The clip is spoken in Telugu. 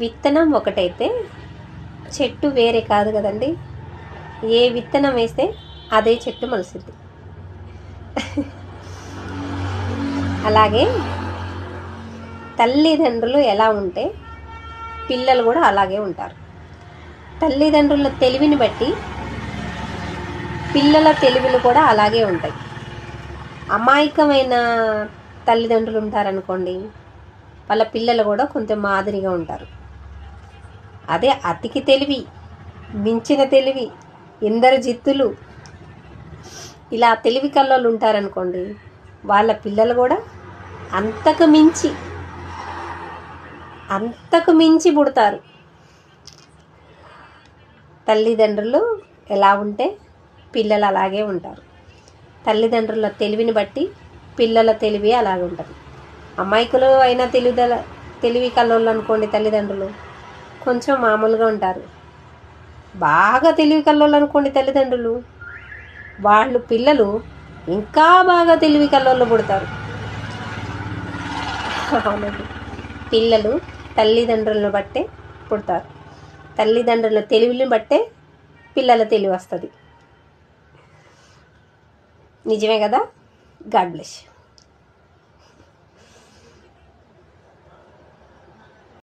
విత్తనం ఒకటైతే చెట్టు వేరే కాదు కదండి. ఏ విత్తనం వేస్తే అదే చెట్టు మొలుస్తుంది. అలాగే తల్లిదండ్రులు ఎలా ఉంటే పిల్లలు కూడా అలాగే ఉంటారు. తల్లిదండ్రుల తెలివిని బట్టి పిల్లల తెలివిలు కూడా అలాగే ఉంటాయి. అమాయకమైన తల్లిదండ్రులు ఉంటారనుకోండి, వాళ్ళ పిల్లలు కూడా కొంచెం మాదిరిగా ఉంటారు. అదే అతికి తెలివి, మించిన తెలివి, ఇందరజిత్తులు ఇలా తెలివి కల్లోళ్ళు ఉంటారనుకోండి, వాళ్ళ పిల్లలు కూడా అంతకు మించి పుడతారు. తల్లిదండ్రులు ఎలా ఉంటే పిల్లలు అలాగే ఉంటారు. తల్లిదండ్రుల తెలివిని బట్టి పిల్లల తెలివి అలాగే ఉంటుంది. అమాయకులు అయినా తెలివి కల్లోళ్ళు అనుకోండి, తల్లిదండ్రులు కొంచెం మామూలుగా ఉంటారు. బాగా తెలివి కల్లోళ్ళు అనుకోండి తల్లిదండ్రులు, వాళ్ళు పిల్లలు ఇంకా బాగా తెలివి కల్లోళ్ళు పుడతారు. పిల్లలు తల్లిదండ్రులను బట్టే పుడతారు. తల్లిదండ్రుల తెలివిని బట్టే పిల్లల తెలివి వస్తుంది. నిజమే కదా. God bless.